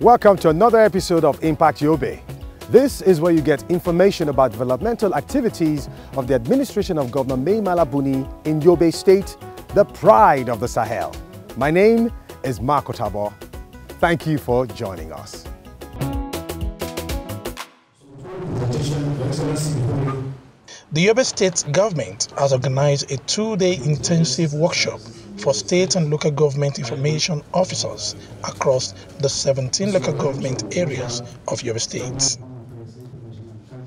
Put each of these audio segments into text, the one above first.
Welcome to another episode of Impact Yobe. This is where you get information about developmental activities of the administration of Governor Mai Mala Buni in Yobe State, the pride of the Sahel. My name is Marco Tabo. Thank you for joining us. The Yobe State government has organized a two-day intensive workshop for state and local government information officers across the 17 local government areas of Yobe State.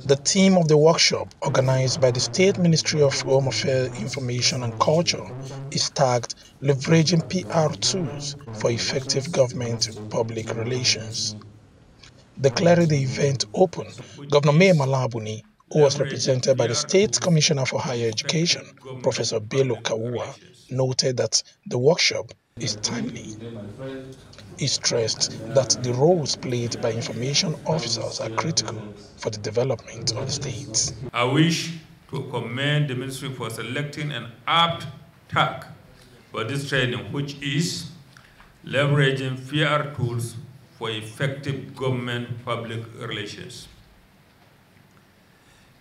The theme of the workshop, organized by the State Ministry of Home Affairs, Information and Culture, is tagged Leveraging PR Tools for Effective Government Public Relations. Declaring the event open, Governor Mai Mala Buni, who was represented by the State Commissioner for Higher Education, Professor Bello Kawua, noted that the workshop is timely. He stressed that the roles played by information officers are critical for the development of the state. I wish to commend the ministry for selecting an apt tag for this training, which is leveraging PR tools for effective government public relations.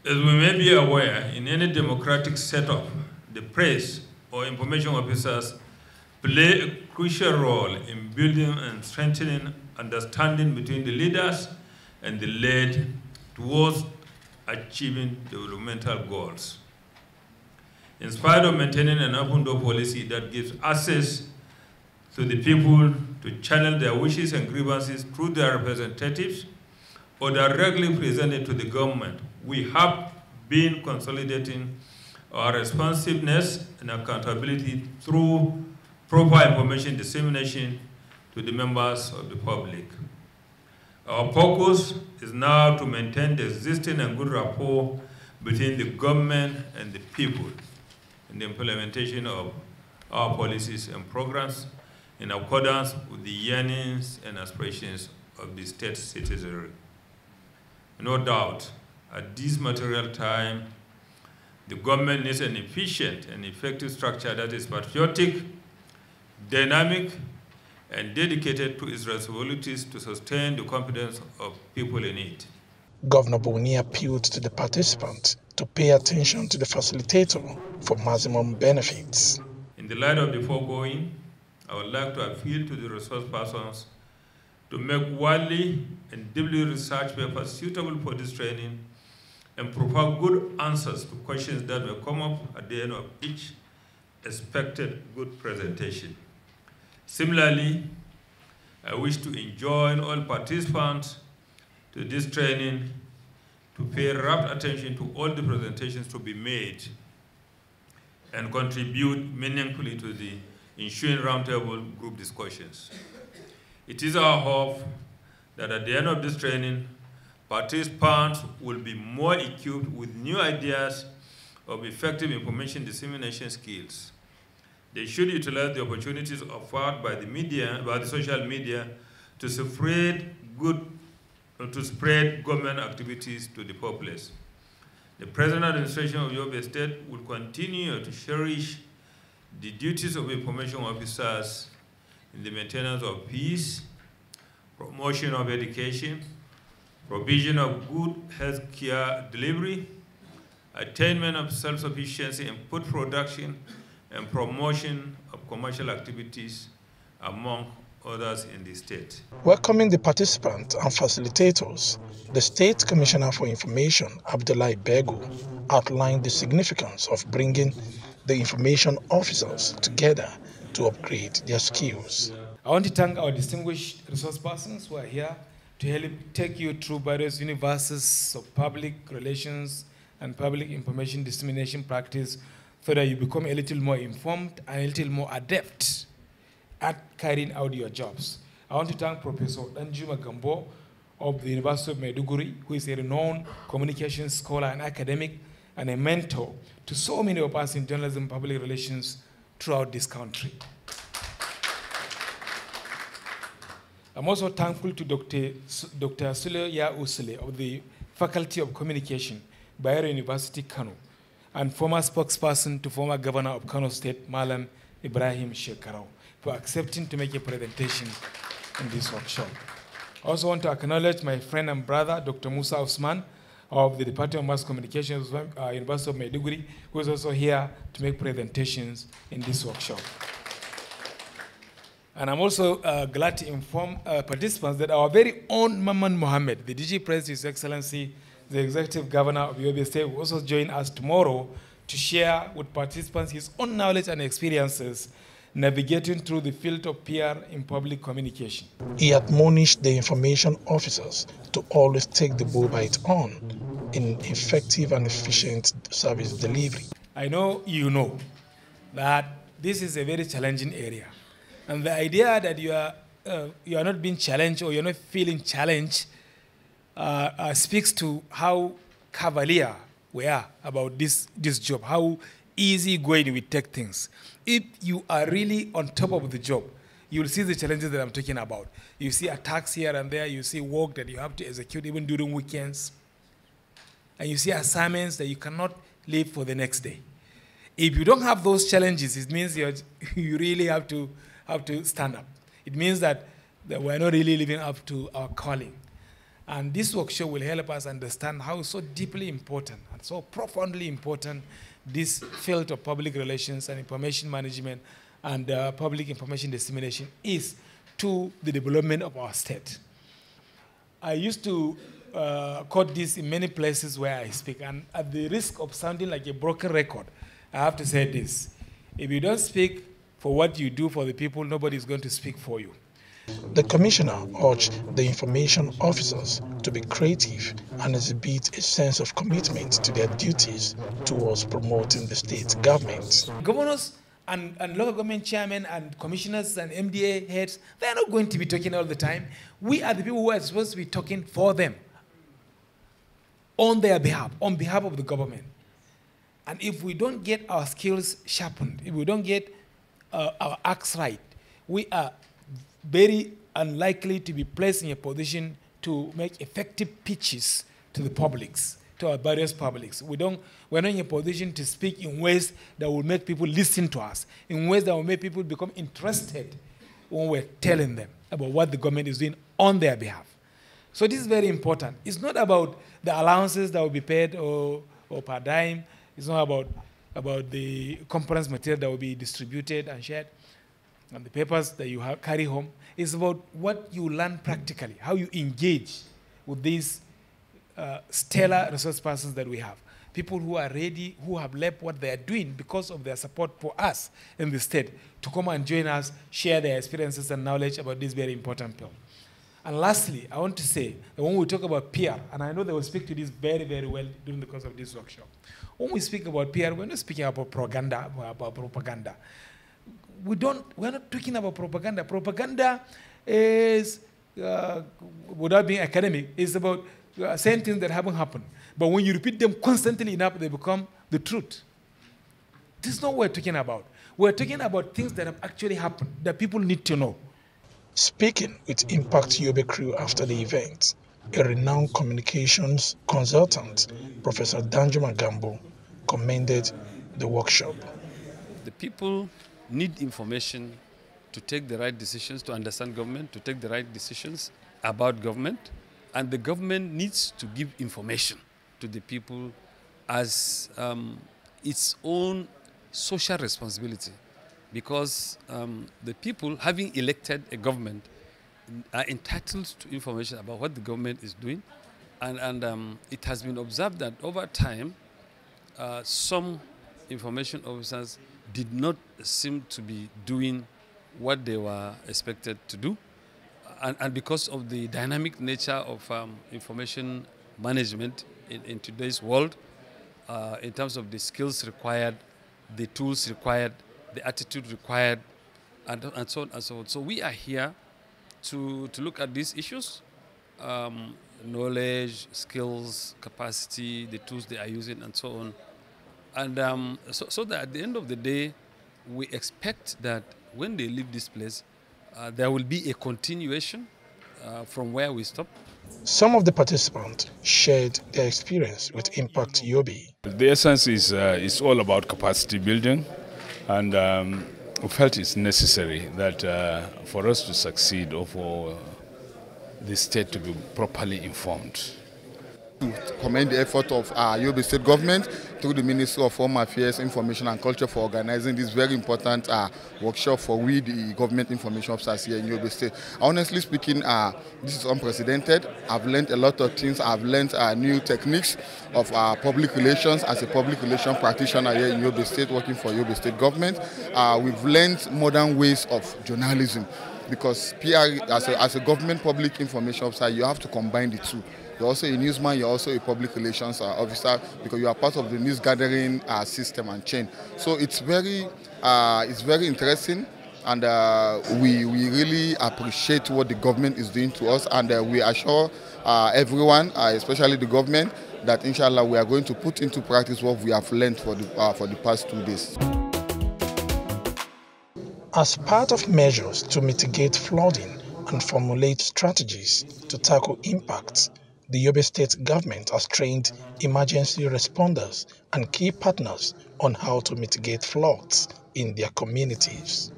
As we may be aware, in any democratic setup, the press or information officers play a crucial role in building and strengthening understanding between the leaders and the led towards achieving developmental goals. In spite of maintaining an open door policy that gives access to the people to channel their wishes and grievances through their representatives or directly presented to the government, we have been consolidating our responsiveness and accountability through proper information dissemination to the members of the public. Our focus is now to maintain the existing and good rapport between the government and the people in the implementation of our policies and programs in accordance with the yearnings and aspirations of the state citizenry. No doubt, at this material time, the government needs an efficient and effective structure that is patriotic, dynamic, and dedicated to its responsibilities to sustain the confidence of people in it. Governor Buni appealed to the participants to pay attention to the facilitator for maximum benefits. In the light of the foregoing, I would like to appeal to the resource persons to make widely and deeply researched papers suitable for this training and provide good answers to questions that may come up at the end of each expected good presentation. Similarly, I wish to enjoin all participants to this training to pay rapt attention to all the presentations to be made and contribute meaningfully to the ensuing roundtable group discussions. It is our hope that at the end of this training, participants will be more equipped with new ideas of effective information dissemination skills. They should utilize the opportunities offered by the media, by the social media, to spread government activities to the populace. The present administration of Yobe State will continue to cherish the duties of information officers in the maintenance of peace, promotion of education, provision of good health care delivery, attainment of self-sufficiency in food production, and promotion of commercial activities, among others in the state. Welcoming the participants and facilitators, the State Commissioner for Information, Abdullahi Bego, outlined the significance of bringing the information officers together to upgrade their skills. I want to thank our distinguished resource persons who are here to help take you through various universes of public relations and public information dissemination practice so that you become a little more informed and a little more adept at carrying out your jobs. I want to thank Professor Danjuma Gambo of the University of Maiduguri, who is a renowned communications scholar and academic and a mentor to so many of us in journalism and public relations throughout this country. I'm also thankful to Dr. Sule Ya Usule of the Faculty of Communication, Bayero University, Kano, and former spokesperson to former Governor of Kano State, Malam Ibrahim Shekarau, for accepting to make a presentation in this workshop. I also want to acknowledge my friend and brother, Dr. Musa Osman, of the Department of Mass Communications, University of Maiduguri, who is also here to make presentations in this workshop. And I'm also glad to inform participants that our very own Maman Mohammed, the DG President, His Excellency, the Executive Governor of Yobe State, will also join us tomorrow to share with participants his own knowledge and experiences navigating through the field of PR in public communication. He admonished the information officers to always take the bull by its horn in effective and efficient service delivery. I know you know that this is a very challenging area. And the idea that you are not being challenged or you're not feeling challenged speaks to how cavalier we are about this job, how easy going we take things. If you are really on top of the job, you will see the challenges that I'm talking about. You see attacks here and there, you see work that you have to execute even during weekends, and you see assignments that you cannot leave for the next day. If you don't have those challenges, it means you really have to stand up. It means that we're not really living up to our calling. And this workshop will help us understand how so deeply important and so profoundly important this field of public relations and information management and public information dissemination is to the development of our state. I used to quote this in many places where I speak, and at the risk of sounding like a broken record, I have to say this. If you don't speak for what you do for the people, nobody is going to speak for you. The Commissioner urged the information officers to be creative and exhibit a sense of commitment to their duties towards promoting the state government. Governors and local government chairmen and commissioners and MDA heads, they are not going to be talking all the time. We are the people who are supposed to be talking for them, on their behalf, on behalf of the government. And if we don't get our skills sharpened, if we don't get our acts right, we are very unlikely to be placed in a position to make effective pitches to the publics, to our various publics. We're not in a position to speak in ways that will make people listen to us, in ways that will make people become interested when we're telling them about what the government is doing on their behalf. So this is very important. It's not about the allowances that will be paid or per dime. It's not about the conference material that will be distributed and shared and the papers that you carry home. It's about what you learn practically, how you engage with these stellar resource persons that we have. People who are ready, who have left what they are doing because of their support for us in the state to come and join us, share their experiences and knowledge about this very important field. And lastly, I want to say that when we talk about PR, and I know they will speak to this very, very well during the course of this workshop. When we speak about PR, we're not speaking about propaganda. We're not talking about propaganda. Propaganda is, without being academic, is about saying things that haven't happened. But when you repeat them constantly enough, they become the truth. This is not what we're talking about. We're talking about things that have actually happened, that people need to know. Speaking with Impact Yobe crew after the event, a renowned communications consultant, Professor Danjo Magambo, commended the workshop. The people need information to take the right decisions, to understand government, to take the right decisions about government. And the government needs to give information to the people as its own social responsibility. Because the people, having elected a government, are entitled to information about what the government is doing. And it has been observed that over time, some information officers did not seem to be doing what they were expected to do. And because of the dynamic nature of information management in today's world, in terms of the skills required, the tools required, the attitude required, and so on and so on. So we are here to look at these issues, knowledge, skills, capacity, the tools they are using, and so on. And so that at the end of the day, we expect that when they leave this place, there will be a continuation from where we stop. Some of the participants shared their experience with Impact Yobe. The essence is all about capacity building, and we felt it's necessary that for us to succeed or for the state to be properly informed. To commend the effort of Yobe State government through the Ministry of Home Affairs, Information and Culture for organizing this very important workshop for we, the government information officers here in Yobe State. Honestly speaking, this is unprecedented. I've learned a lot of things. I've learned new techniques of public relations as a public relations practitioner here in Yobe State, working for Yobe State government. We've learned modern ways of journalism, because PR, as a government public information officer, you have to combine the two. You're also a newsman, you're also a public relations officer, because you are part of the news gathering system and chain. So it's very interesting, and we really appreciate what the government is doing to us, and we assure everyone, especially the government, that inshallah we are going to put into practice what we have learned for the past 2 days. As part of measures to mitigate flooding and formulate strategies to tackle impacts, the Yobe State government has trained emergency responders and key partners on how to mitigate floods in their communities.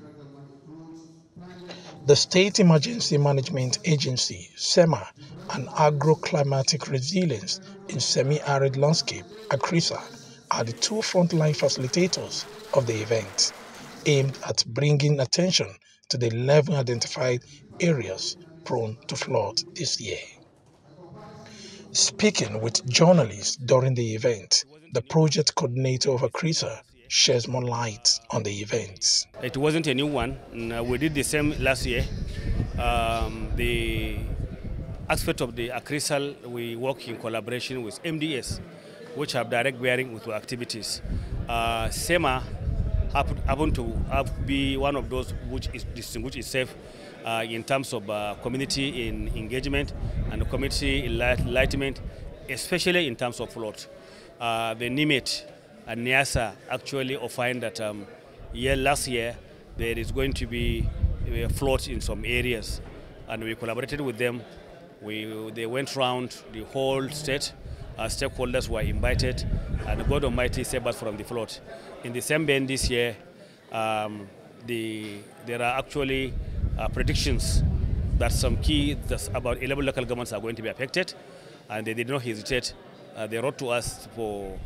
The State Emergency Management Agency, SEMA, and Agro-Climatic Resilience in Semi-Arid Landscape, ACReSAL, are the two frontline facilitators of the event, aimed at bringing attention to the 11 identified areas prone to flood this year. Speaking with journalists during the event, the project coordinator of ACReSAL shares more light on the event. It wasn't a new one. We did the same last year. The aspect of the ACReSAL, we work in collaboration with MDS, which have direct bearing with our activities. SEMA happened to be one of those which is distinguished itself in terms of community engagement and community enlightenment, especially in terms of flood. The NIMET and NIASA actually find that last year there is going to be a flood in some areas, and we collaborated with them. They went around the whole state. Our stakeholders were invited, and God Almighty saved us from the flood. In the same vein this year, there are actually predictions that about 11 local governments are going to be affected, and they did not hesitate. They wrote to us for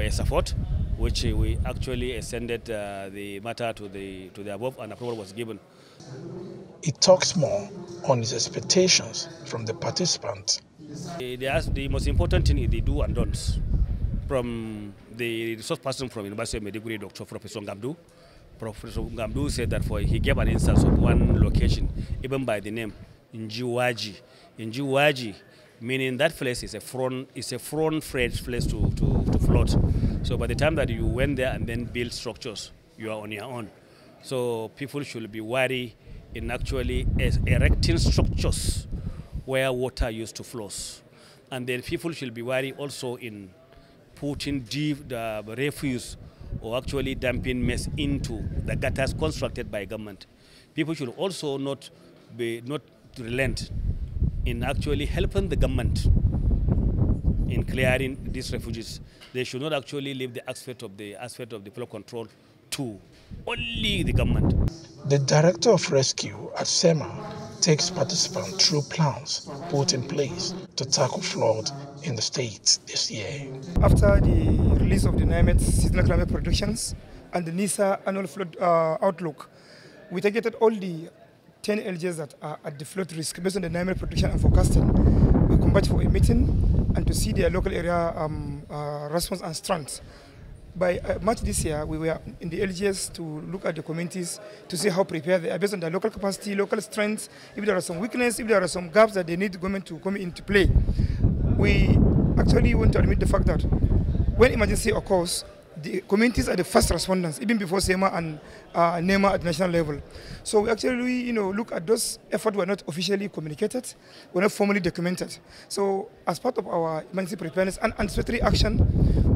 a support, which we actually extended the matter to the above, and approval was given. It talks more on his expectations from the participants. The most important thing is the do and don'ts. From the resource person from University of Maiduguri, Dr. Professor Ngamdu. Professor Ngamdu said that he gave an instance of one location, even by the name, Njiwaji. Njiwaji, meaning that place is a front place to flood. So by the time that you went there and then build structures, you are on your own. So people should be wary in actually erecting structures where water used to flow. And then people should be wary also in putting the refuse or actually dumping mess into the gutters constructed by government. People should also not relent in actually helping the government in clearing these refugees. They should not actually leave the aspect of the flood control to only the government. The Director of Rescue at SEMA takes participants through plans put in place to tackle flood in the state this year. After the release of the NIMET seasonal climate predictions and the NISA annual flood outlook, we targeted all the 10 LGs that are at the flood risk based on the NIMET prediction and forecasting. We converged for a meeting and to see their local area response and strengths. By March this year, we were in the LGS to look at the communities to see how prepared they are based on their local capacity, local strengths, if there are some weaknesses, if there are some gaps that they need government to come into play. We actually want to admit the fact that when emergency occurs, the communities are the first responders, even before SEMA and NEMA at national level. So we actually, look at those efforts were not officially communicated, were not formally documented. So as part of our emergency preparedness and anticipatory action,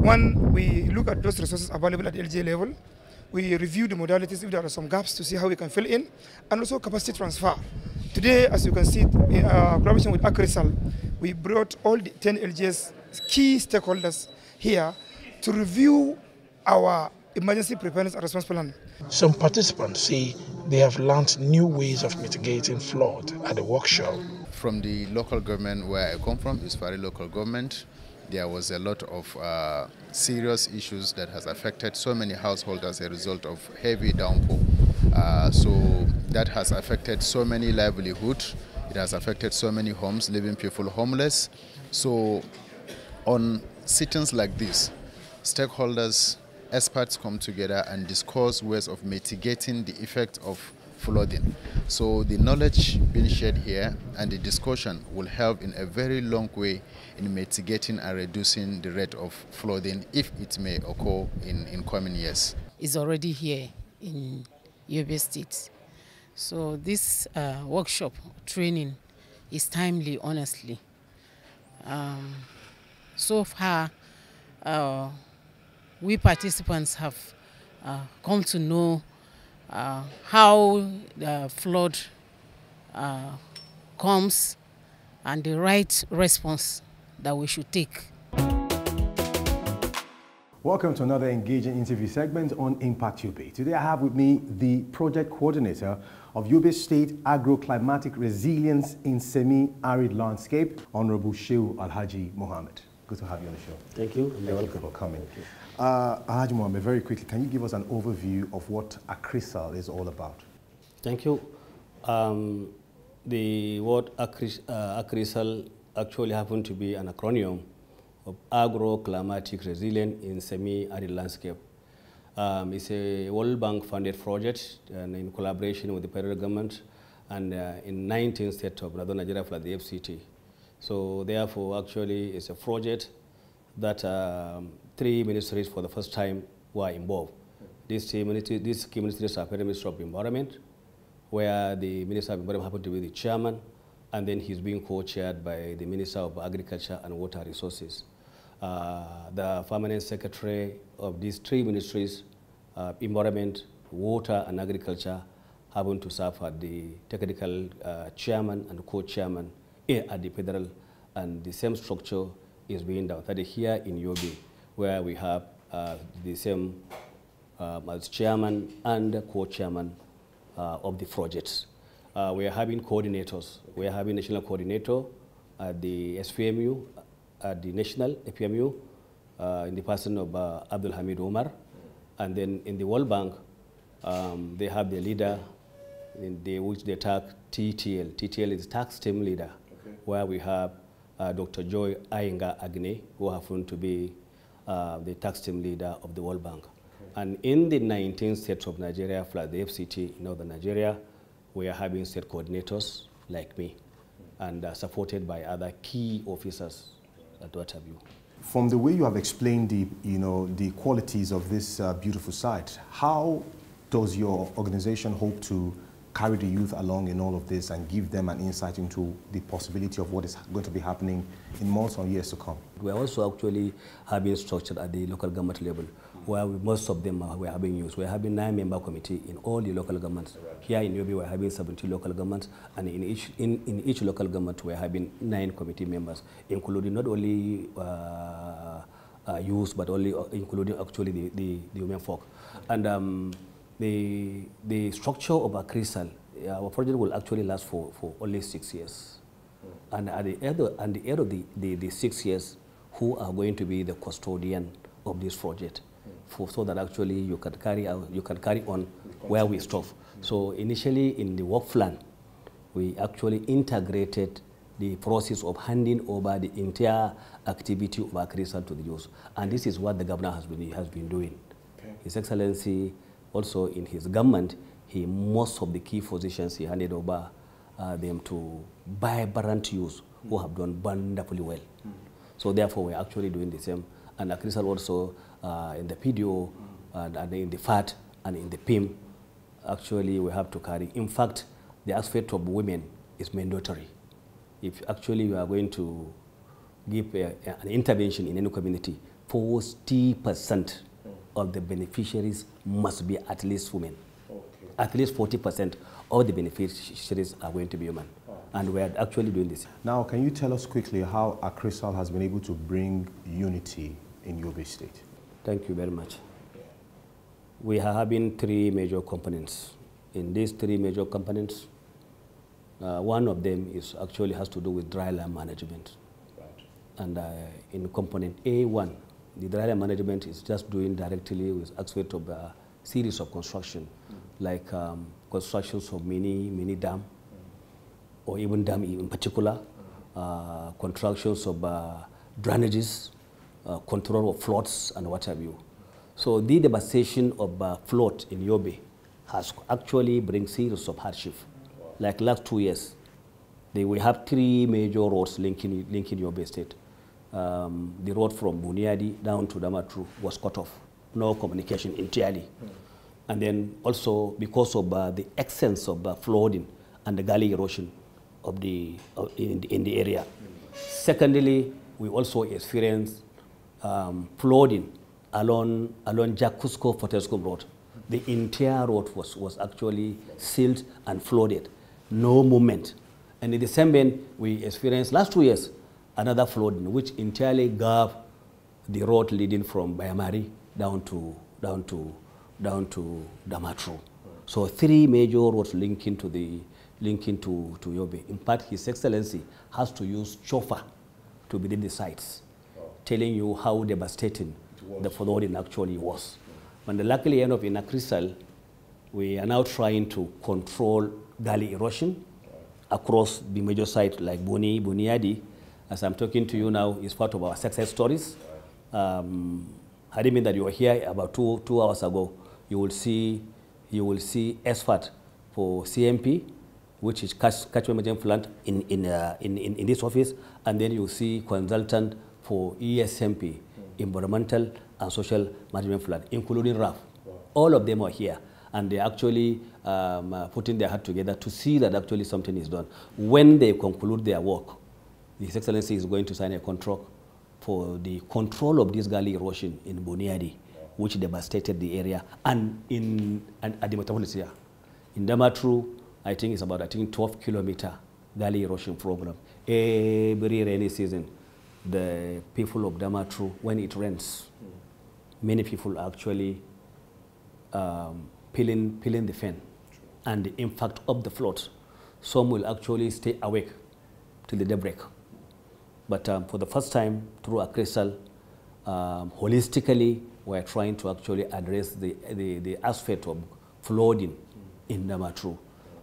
one, we look at those resources available at the LGA level. We review the modalities if there are some gaps to see how we can fill in, and also capacity transfer. Today, as you can see, in collaboration with ACReSAL, we brought all the 10 LGS key stakeholders here to review our emergency preparedness and response plan. Some participants say they have learned new ways of mitigating flood at the workshop. From the local government where I come from, it's very local government. There was a lot of serious issues that has affected so many households as a result of heavy downpour. So that has affected so many livelihoods. It has affected so many homes, leaving people homeless. So on sittings like this, stakeholders, experts come together and discuss ways of mitigating the effect of flooding. So the knowledge being shared here and the discussion will help in a very long way in mitigating and reducing the rate of flooding if it may occur in coming years. It's already here in Yobe State. So this workshop training is timely, honestly. So far, we participants have come to know how the flood comes and the right response that we should take. Welcome to another engaging interview segment on Impact Yobe. Today I have with me the project coordinator of Yobe State Agroclimatic Resilience in Semi-Arid Landscape, Honorable Shehu Alhaji Mohammed. Good to have you on the show. Thank you. You're welcome for coming. Alhaji Mohammed, very quickly, can you give us an overview of what ACReSAL is all about? Thank you. The word ACReSAL actually happened to be an acronym of Agroclimatic Resilience in Semi-Arid Landscape. It's a World Bank funded project and in collaboration with the federal government and in 19 states of Northern Nigeria for the FCT. So therefore, actually, it's a project that 3 ministries for the first time were involved. These key ministries are the Minister of Environment, where the Minister of Environment happened to be the chairman, and then he's being co-chaired by the Minister of Agriculture and Water Resources. The permanent secretary of these 3 ministries, Environment, Water and Agriculture, happen to serve as the technical chairman and co-chairman at the federal, and the same structure is being done here in Yobe, where we have the same as chairman and co-chairman of the projects. We are having coordinators. We are having national coordinator at the SPMU, at the national FPMU, in the person of Abdul Hamid Omar. And then in the World Bank, they have the leader, which they tag TTL. TTL is tax team leader, where we have Dr. Joy Ayenga Agne, who happen to be the tax team leader of the World Bank. And in the 19 states of Nigeria, plus the FCT in Northern Nigeria, we are having state coordinators like me, and supported by other key officers at what have you. From the way you have explained the qualities of this beautiful site, how does your organization hope to carry the youth along in all of this and give them an insight into the possibility of what is going to be happening in months or years to come? We are also actually having structured at the local government level, where most of them we are having youth. We are having 9-member committee in all the local governments. Here in Yobe, we are having 70 local governments, and in each local government, we are having 9 committee members, including not only youth, but including actually the women folk. And the structure of ACReSAL, our project will actually last for only 6 years. And at the end of the 6 years, who are going to be the custodian of this project, so that actually you can carry on where we stop. So initially in the work plan, we actually integrated the process of handing over the entire activity of ACReSAL to the youth, and this is what the governor has been doing. Okay. His Excellency, also in his government, most of the key positions he handed over them to vibrant youth who have done wonderfully well. So therefore, we're actually doing the same. And ACReSAL also in the PDO and in the FAT and in the PIM, actually we have to carry. In fact, the aspect of women is mandatory. If actually we are going to give an intervention in any community, 40% of the beneficiaries must be at least women. Okay. At least 40% of the beneficiaries are going to be women. And we are actually doing this. Now, can you tell us quickly how ACReSAL has been able to bring unity in Yobe State? Thank you very much. We are having 3 major components. In these 3 major components, One of them is actually has to do with dry land management. And in component A1, the dry land management is just doing directly with aspect of a series of construction, like constructions of mini dam, or even dam in particular, constructions of drainages, control of floods, and what have you. So the devastation of flood in Yobe has actually bring series of hardship. Like last 2 years, we have 3 major roads linking Yobe State. The road from Buniadi down to Damatru was cut off, no communication entirely. And then also because of the extent of flooding and the gully erosion of in the area. Secondly, we also experienced flooding along Jacusko Fortescue Road. The entire road was actually sealed and flooded, no movement. And in the same vein, we experienced last 2 years another flooding, which entirely gave the road leading from Bayamari down to Damatru. So 3 major roads linking to Yobe. In fact, His Excellency has to use chauffeur to visit the sites, telling you how devastating the flooding actually was. And luckily enough, in ACReSAL, we are now trying to control gully erosion across the major sites like Buniadi. As I'm talking to you now, is part of our success stories. Had it been that you were here about two hours ago, you will see expert for CMP, which is catchment management plant in this office, and then you see consultant for ESMP, environmental and social management plant, including RAF. All of them are here, and they're actually putting their head together to see that actually something is done. When they conclude their work, His Excellency is going to sign a contract for the control of this gully erosion in Buniadi, which devastated the area, and at the metropolis here. In Damatru, I think it's about 12-kilometer gully erosion program. Every rainy season, the people of Damatru, when it rains, many people are actually peeling the fan and the impact of the flood. Some will actually stay awake till the daybreak. But for the first time through ACReSAL, holistically, we're trying to actually address the aspect of flooding in Damatru.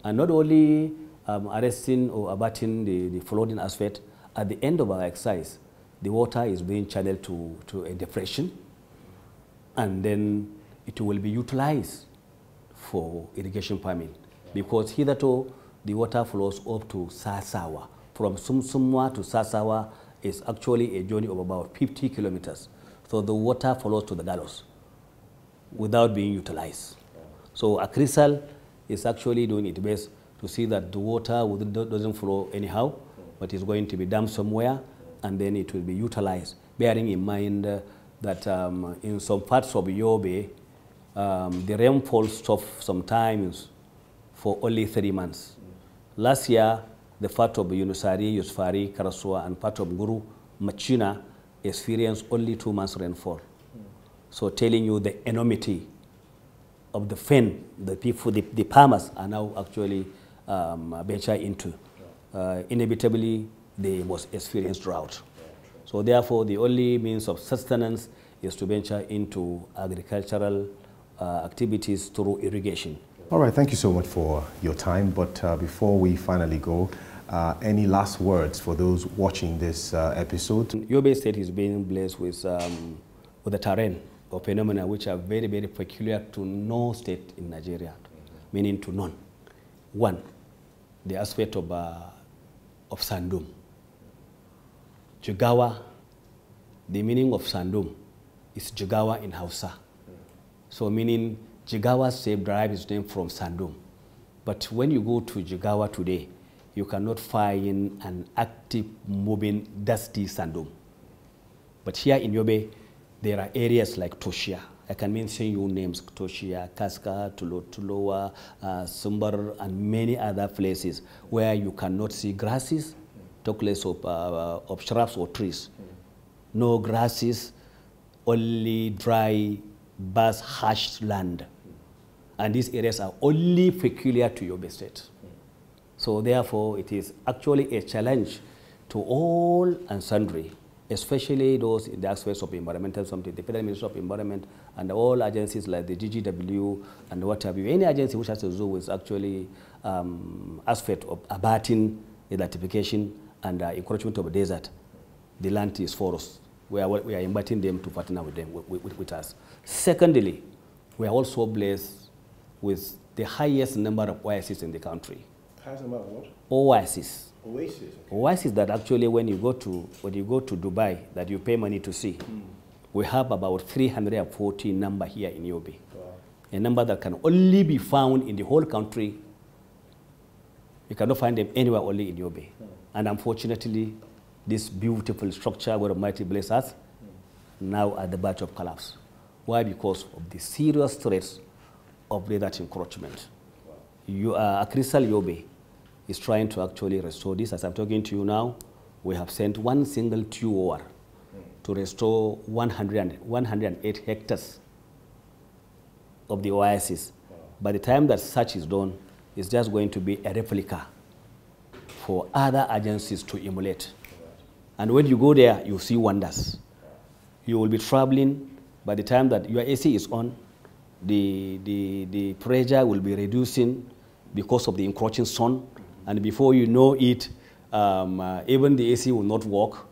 And not only arresting or abating the flooding aspect, at the end of our exercise, the water is being channeled to a depression, and then it will be utilized for irrigation farming. Because hitherto, the water flows up to Sasawa. From Sumsumwa to Sasawa is actually a journey of about 50 kilometers. So the water flows to the gallows without being utilized. So ACReSAL is actually doing its best to see that the water doesn't flow anyhow, but it's going to be dumped somewhere, and then it will be utilized, bearing in mind that in some parts of Yobe, the rainfall stopped sometimes for only 3 months. Last year, the part of Yunusari, Yusufari, Karasua, and part of Guru, Machina, experienced only 2 months rainfall. So telling you the enormity of the fen, the people, the farmers are now actually venture into. Inevitably, they must experience drought. So therefore, the only means of sustenance is to venture into agricultural activities through irrigation. All right, thank you so much for your time. But before we finally go, any last words for those watching this episode? Yobe State is being blessed with a terrain or phenomena which are very, very peculiar to no state in Nigeria, meaning to none. One, the aspect of Sandum. Jigawa, the meaning of Sandum is Jigawa in Hausa. So meaning Jigawa state derived its name from Sandum. But when you go to Jigawa today, you cannot find an active, moving, dusty Sandum. But here in Yobe, there are areas like Toshia. I can mention you names, Toshia, Kaska, Tulowa, Sumbar, and many other places where you cannot see grasses, talk less of shrubs or trees. No grasses, only dry, bass-hashed land. And these areas are only peculiar to Yobe State. So therefore, it is actually a challenge to all and sundry, especially those in the aspects of environmental something, the Federal Ministry of Environment and all agencies like the GGW and what have you, any agency which has to do with actually aspect of abating the desertification and encroachment of the desert. The land is for us. We are inviting them to partner with them, with us. Secondly, we are also blessed with the highest number of oases in the country. Highest number of what? Oases. Oasis. Okay. Oasis that actually when you go to Dubai, that you pay money to see. We have about 340 number here in Yobe. Wow. A number that can only be found in the whole country. You cannot find them anywhere, only in Yobe. And unfortunately, this beautiful structure where Almighty bless us, now at the verge of collapse. Why? Because of the serious threats of desert encroachment. ACReSAL Yobe is trying to actually restore this. As I'm talking to you now, we have sent one single tube to restore 108 hectares of the oasis. By the time that such is done, it's just going to be a replica for other agencies to emulate. And when you go there, you see wonders. You will be traveling. By the time that your AC is on, the pressure will be reducing because of the encroaching sun. And before you know it, even the AC will not work.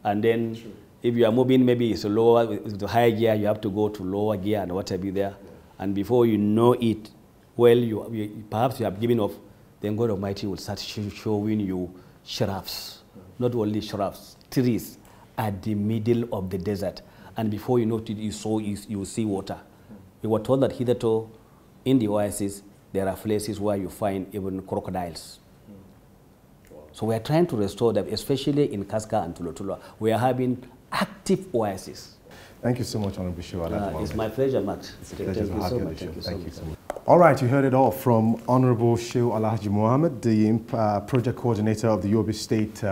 And then if you are moving, maybe it's a lower, with the higher gear, you have to go to lower gear and what have you there. And before you know it, well, perhaps you have given up, then God Almighty will start showing you shrubs. Not only shrubs, trees at the middle of the desert. And before you know it, you see water. We were told that hitherto in the oasis, there are places where you find even crocodiles. So we are trying to restore them, especially in Kaska and Tulotula. We are having active oases. Thank you so much, Honorable Shehu. It's my pleasure, Max. It's a pleasure to have you on the show. Thank you so much. All right, you heard it all from Honorable Shehu Alhaji Mohammed, the project coordinator of the Yobe State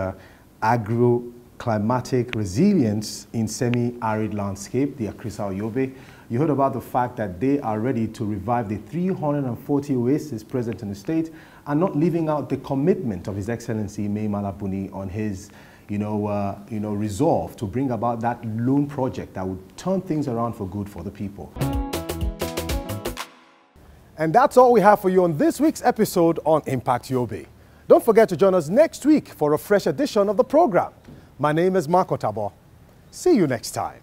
Agro-Climatic Resilience in Semi-Arid Landscape, the ACReSAL Yobe. You heard about the fact that they are ready to revive the 340 oases present in the state and not leaving out the commitment of His Excellency Mai Mala Buni on his resolve to bring about that loan project that would turn things around for good for the people. And that's all we have for you on this week's episode on Impact Yobe. Don't forget to join us next week for a fresh edition of the program. My name is Marco Tabo. See you next time.